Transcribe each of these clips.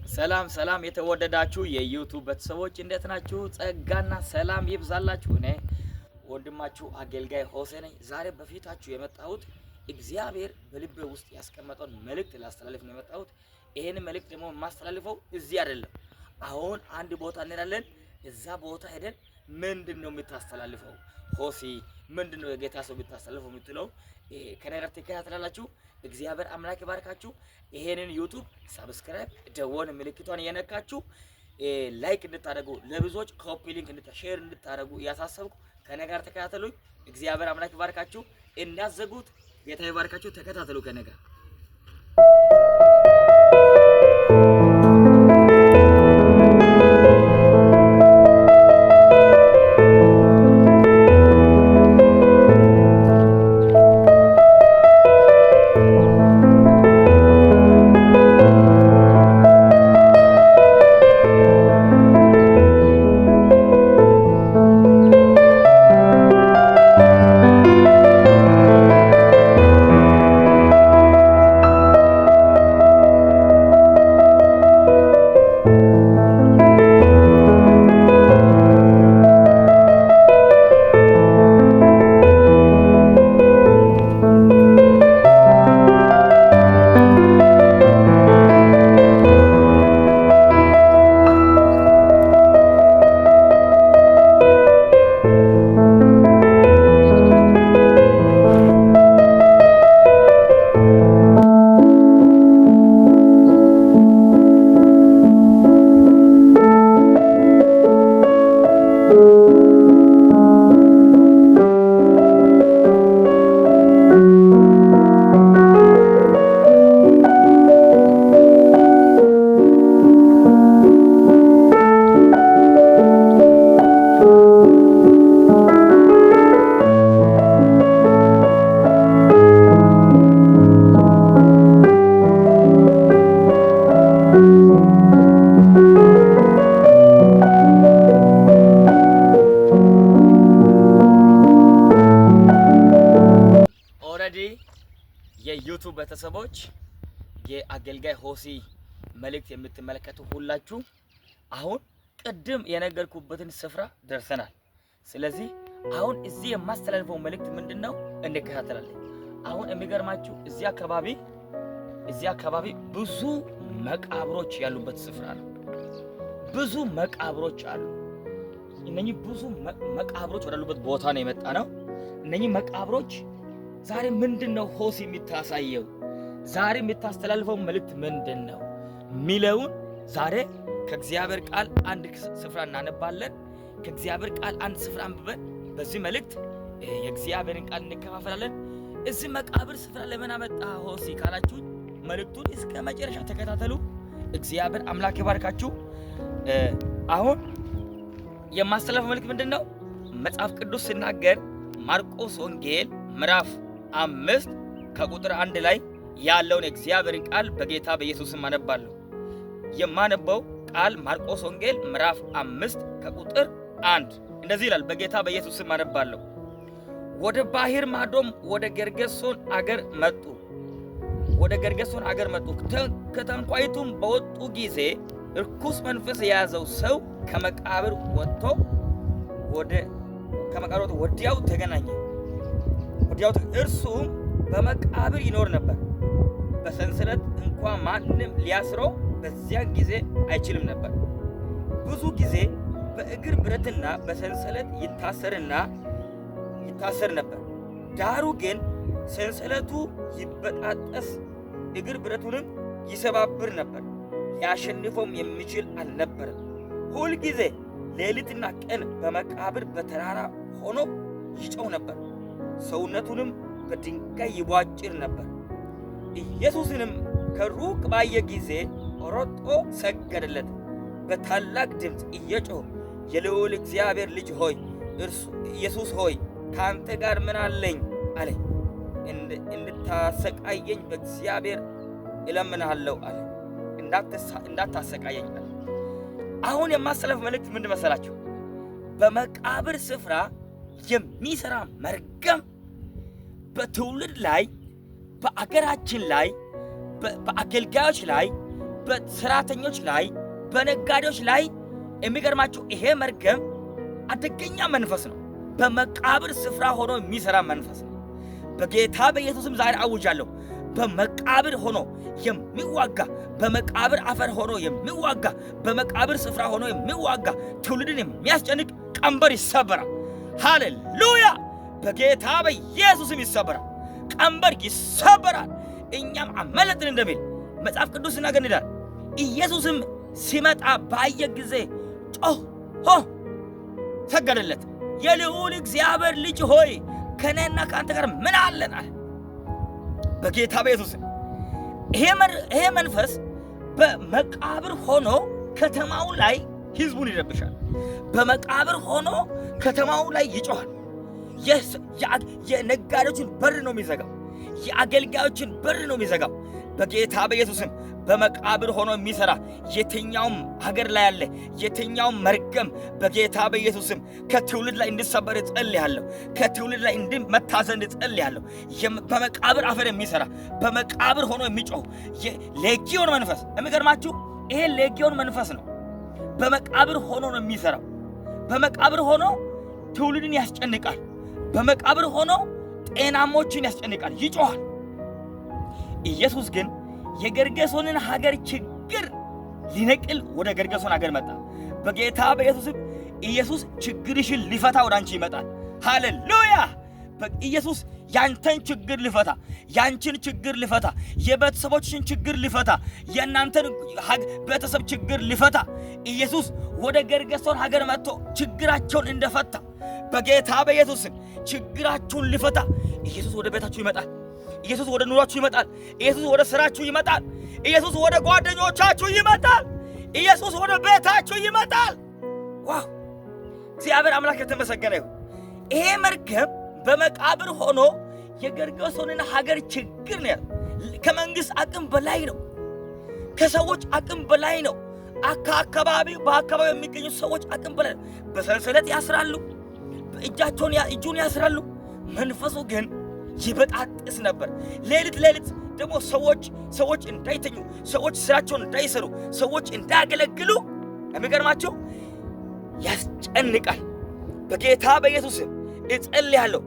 ሰላም የተወደዳችሁ የዩቲዩብ ቤተሰቦች እንዴት ናችሁ? ጸጋና ሰላም ይብዛላችሁ። እኔ ወንድማችሁ አገልጋይ ሆሴ ነኝ። ዛሬ በፊታችሁ የመጣሁት እግዚአብሔር በልቤ ውስጥ ያስቀመጠውን መልእክት ላስተላልፍ ነው የመጣሁት። ይሄን መልእክት ደግሞ የማስተላልፈው እዚህ አይደለም። አሁን አንድ ቦታ እንሄዳለን። እዛ ቦታ ሄደን ምንድነው የምታስተላልፈው ሆሲ ምንድነው የጌታ ሰው የምታስተላልፈው የምትለው ከኔ ጋር ተከታተላላችሁ። እግዚአብሔር አምላክ ይባርካችሁ። ይሄንን ዩቲዩብ ሰብስክራይብ ደወል ምልክቷን እየነካችሁ ላይክ እንድታደርጉ ለብዙዎች ኮፒ ሊንክ ሼር እንድታደርጉ እያሳሰብኩ ከኔ ጋር ተከታተሉኝ። እግዚአብሔር አምላክ ይባርካችሁ። እንዳዘጉት ጌታ ይባርካችሁ። ተከታተሉ ከኔ ጋር። የዩቲዩብ ቤተሰቦች የአገልጋይ ሆሲ መልእክት የምትመለከቱ ሁላችሁ አሁን ቅድም የነገርኩበትን ስፍራ ደርሰናል። ስለዚህ አሁን እዚህ የማስተላልፈው መልእክት ምንድነው እንከታተላለን። አሁን የሚገርማችሁ እዚህ አካባቢ ብዙ መቃብሮች ያሉበት ስፍራ ነው። ብዙ መቃብሮች አሉ። እነኚህ ብዙ መቃብሮች ወዳሉበት ቦታ ነው የመጣ ነው። እነኚህ መቃብሮች ዛሬ ምንድነው ሆሲ የሚታሳየው? ዛሬ የምታስተላልፈው መልእክት ምንድነው ሚለውን ዛሬ ከእግዚአብሔር ቃል አንድ ስፍራ እናነባለን። ከእግዚአብሔር ቃል አንድ ስፍራ አንብበን በዚህ መልእክት የእግዚአብሔርን ቃል እንከፋፈላለን። እዚህ መቃብር ስፍራ ለምን አመጣ ሆሲ ካላችሁ መልእክቱን እስከ መጨረሻ ተከታተሉ። እግዚአብሔር አምላክ ይባርካችሁ። አሁን የማስተላልፈው መልእክት ምንድነው? መጽሐፍ ቅዱስ ሲናገር ማርቆስ ወንጌል ምዕራፍ 5 ከቁጥር 1 ላይ ያለውን የእግዚአብሔርን ቃል በጌታ በኢየሱስ ስም አነባለሁ። የማነበው ቃል ማርቆስ ወንጌል ምዕራፍ 5 ከቁጥር 1 እንደዚህ ይላል። በጌታ በኢየሱስ ስም አነባለሁ። ወደ ባህር ማዶም ወደ ገርጌሶን አገር መጡ። ከተንኳይቱም በወጡ ጊዜ እርኩስ መንፈስ የያዘው ሰው ከመቃብር ወጥቶ ወዲያው ተገናኘ። እርሱም በመቃብር ይኖር ነበር። በሰንሰለት እንኳን ማንም ሊያስረው በዚያን ጊዜ አይችልም ነበር። ብዙ ጊዜ በእግር ብረትና በሰንሰለት ይታሰር ነበር። ዳሩ ግን ሰንሰለቱ ይበጣጠስ፣ እግር ብረቱንም ይሰባብር ነበር። ሊያሸንፈውም የሚችል አልነበረም። ሁል ጊዜ ሌሊትና ቀን በመቃብር በተራራ ሆኖ ይጮህ ነበር። ሰውነቱንም በድንጋይ ይቧጭር ነበር። ኢየሱስንም ከሩቅ ባየ ጊዜ ሮጦ ሰገደለት። በታላቅ ድምፅ እየጮኸ የልዑል እግዚአብሔር ልጅ ሆይ ኢየሱስ ሆይ ከአንተ ጋር ምን አለኝ አለ። እንድታሰቃየኝ በእግዚአብሔር እለምንሃለሁ አለ። እንዳታሰቃየኝ አለ። አሁን የማስተላለፍ መልእክት ምንድን መሰላችሁ? በመቃብር ስፍራ የሚሰራ መርገም በትውልድ ላይ በአገራችን ላይ በአገልጋዮች ላይ በሰራተኞች ላይ በነጋዴዎች ላይ የሚገርማችሁ ይሄ መርገም አደገኛ መንፈስ ነው። በመቃብር ስፍራ ሆኖ የሚሰራ መንፈስ ነው። በጌታ በኢየሱስም ዛሬ አውጃለሁ። በመቃብር ሆኖ የሚዋጋ በመቃብር አፈር ሆኖ የሚዋጋ በመቃብር ስፍራ ሆኖ የሚዋጋ ትውልድን የሚያስጨንቅ ቀንበር ይሰበራል። ሃሌሉያ! በጌታ በኢየሱስም ይሰበራል። ቀንበር ይሰበራል። እኛም አመለጥን እንደሚል መጽሐፍ ቅዱስ ይናገራል። ኢየሱስም ሲመጣ ባየ ጊዜ ጮሆ ሰገደለት። የልዑል እግዚአብሔር ልጅ ሆይ ከኔና ከአንተ ጋር ምን አለን አለ። በጌታ በኢየሱስ ይሄ መንፈስ በመቃብር ሆኖ ከተማው ላይ ህዝቡን ይረብሻል። በመቃብር ሆኖ ከተማው ላይ ይጮሃል። የነጋዴዎችን በር ነው የሚዘጋው። የአገልጋዮችን በር ነው የሚዘጋው። በጌታ በኢየሱስም በመቃብር ሆኖ የሚሰራ የትኛውም ሀገር ላይ ያለ የትኛውም መርገም በጌታ በኢየሱስም ከትውልድ ላይ እንዲሰበር እጸልያለሁ። ከትውልድ ላይ እንዲመታዘን እጸልያለሁ። በመቃብር አፈር የሚሰራ በመቃብር ሆኖ የሚጮህ ሌጊዮን መንፈስ፣ የሚገርማችሁ ይሄ ሌጊዮን መንፈስ ነው። በመቃብር ሆኖ ነው የሚሰራው። በመቃብር ሆኖ ትውልድን ያስጨንቃል። በመቃብር ሆኖ ጤናሞችን ያስጨንቃል፣ ይጮሃል። ኢየሱስ ግን የገርጌሶንን ሀገር ችግር ሊነቅል ወደ ገርጌሶን ሀገር መጣ። በጌታ በኢየሱስም ኢየሱስ ችግርሽን ሊፈታ ወደ አንቺ ይመጣል። ሃሌሉያ! ኢየሱስ ያንተን ችግር ሊፈታ፣ ያንቺን ችግር ሊፈታ፣ የቤተሰቦችሽን ችግር ሊፈታ፣ የእናንተን ቤተሰብ ችግር ሊፈታ ኢየሱስ ወደ ገርጌሶን ሀገር መጥቶ ችግራቸውን እንደፈታ በጌታ በኢየሱስም ችግራችሁን ሊፈታ ኢየሱስ ወደ ቤታችሁ ይመጣል። ኢየሱስ ወደ ኑሯችሁ ይመጣል። ኢየሱስ ወደ ስራችሁ ይመጣል። ኢየሱስ ወደ ጓደኞቻችሁ ይመጣል። ኢየሱስ ወደ ቤታችሁ ይመጣል። ዋው! እግዚአብሔር አምላክ የተመሰገነ ይሁን። ይሄ መርገም በመቃብር ሆኖ የገርጌሶንን ሀገር ችግር ነው። ከመንግስት አቅም በላይ ነው። ከሰዎች አቅም በላይ ነው። በአካባቢው የሚገኙ ሰዎች አቅም በላይ ነው። በሰንሰለት ያስራሉ፣ እጁን ያስራሉ። መንፈሱ ግን ይበጣጥስ ነበር። ሌሊት ደግሞ ሰዎች እንዳይተኙ፣ ሰዎች ስራቸውን እንዳይሰሩ፣ ሰዎች እንዳያገለግሉ የሚገርማቸው ያስጨንቃል። በጌታ በኢየሱስ እጸልያለሁ።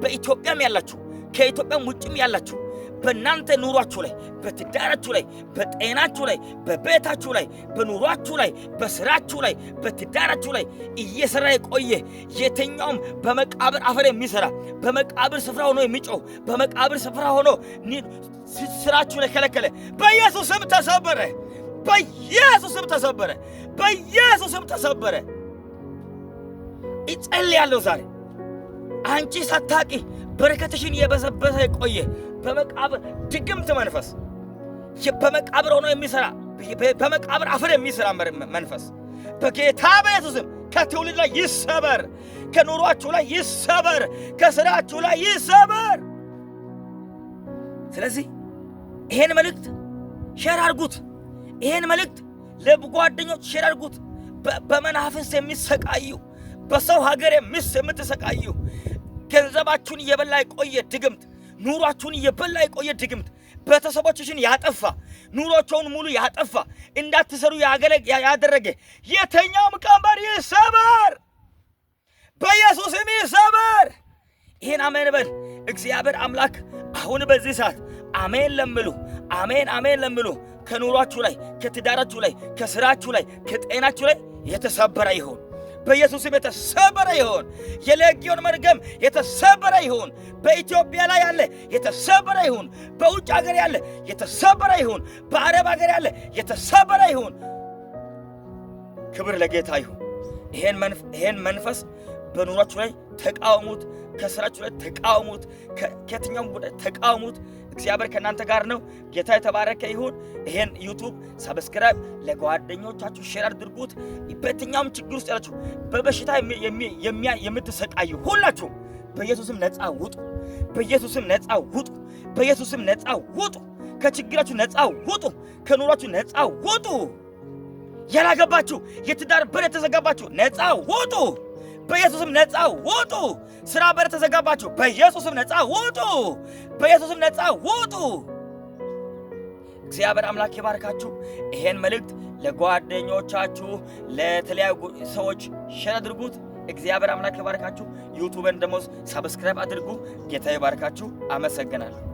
በኢትዮጵያም ያላችሁ ከኢትዮጵያም ውጭም ያላችሁ በእናንተ ኑሯችሁ ላይ፣ በትዳራችሁ ላይ፣ በጤናችሁ ላይ፣ በቤታችሁ ላይ፣ በኑሯችሁ ላይ፣ በስራችሁ ላይ፣ በትዳራችሁ ላይ እየሰራ የቆየ የትኛውም በመቃብር አፈር የሚሰራ በመቃብር ስፍራ ሆኖ የሚጮህ በመቃብር ስፍራ ሆኖ ስራችሁ ላይ ከለከለ በኢየሱስም ተሰበረ። በኢየሱስም ተሰበረ። በኢየሱስም ተሰበረ። እጸልያለሁ ዛሬ አንቺ ሳታቂ በረከትሽን የበሰበሰ የቆየ በመቃብር ድግምት መንፈስ፣ በመቃብር ሆኖ የሚሰራ በመቃብር አፈር የሚሰራ መንፈስ በጌታ በኢየሱስም ከትውልድ ላይ ይሰበር፣ ከኑሯችሁ ላይ ይሰበር፣ ከስራችሁ ላይ ይሰበር። ስለዚህ ይሄን መልእክት ሼር አድርጉት። ይሄን መልእክት ለጓደኞች ሼር አድርጉት። በመናፍስት የሚሰቃዩ በሰው ሀገር የምትሰቃዩ ገንዘባችሁን እየበላ የቆየ ድግምት፣ ኑሯችሁን እየበላ የቆየ ድግምት፣ ቤተሰቦችሽን ያጠፋ፣ ኑሮቸውን ሙሉ ያጠፋ፣ እንዳትሰሩ ያደረገ የትኛውም ቀንበር ይሰበር፣ በኢየሱስም ይሰበር። ይህን አሜን በል። እግዚአብሔር አምላክ አሁን በዚህ ሰዓት አሜን ለምሉ፣ አሜን አሜን ለምሉ ከኑሯችሁ ላይ፣ ከትዳራችሁ ላይ፣ ከስራችሁ ላይ፣ ከጤናችሁ ላይ የተሰበረ ይሁን። በኢየሱስም የተሰበረ ይሁን። የሌጊዮን መርገም የተሰበረ ይሁን። በኢትዮጵያ ላይ ያለ የተሰበረ ይሁን። በውጭ ሀገር ያለ የተሰበረ ይሁን። በአረብ ሀገር ያለ የተሰበረ ይሁን። ክብር ለጌታ ይሁን። ይሄን መንፈስ በኑሯችሁ ላይ ተቃውሙት። ከስራችሁ ላይ ተቃውሙት። ከየትኛውም ጉዳይ ተቃውሙት። እግዚአብሔር ከእናንተ ጋር ነው። ጌታ የተባረከ ይሁን። ይሄን ዩቲዩብ ሰብስክራይብ፣ ለጓደኞቻችሁ ሼር አድርጉት። በየትኛውም ችግር ውስጥ ያላችሁ በበሽታ የምትሰቃዩ ሁላችሁ በኢየሱስም ነፃ ውጡ። በኢየሱስም ነፃ ውጡ። በኢየሱስም ነፃ ውጡ። ከችግራችሁ ነፃ ውጡ። ከኑሯችሁ ነፃ ውጡ። ያላገባችሁ የትዳር በር የተዘጋባችሁ ነፃ ውጡ። በኢየሱስም ነፃ ውጡ። ስራ በር ተዘጋባችሁ፣ በኢየሱስም ነፃ ውጡ። በኢየሱስም ነፃ ውጡ። እግዚአብሔር አምላክ ይባርካችሁ። ይሄን መልእክት ለጓደኞቻችሁ ለተለያዩ ሰዎች ሼር አድርጉት። እግዚአብሔር አምላክ ይባርካችሁ። ዩቲዩብን ደግሞ ሰብስክራይብ አድርጉ። ጌታ ይባርካችሁ። አመሰግናለሁ።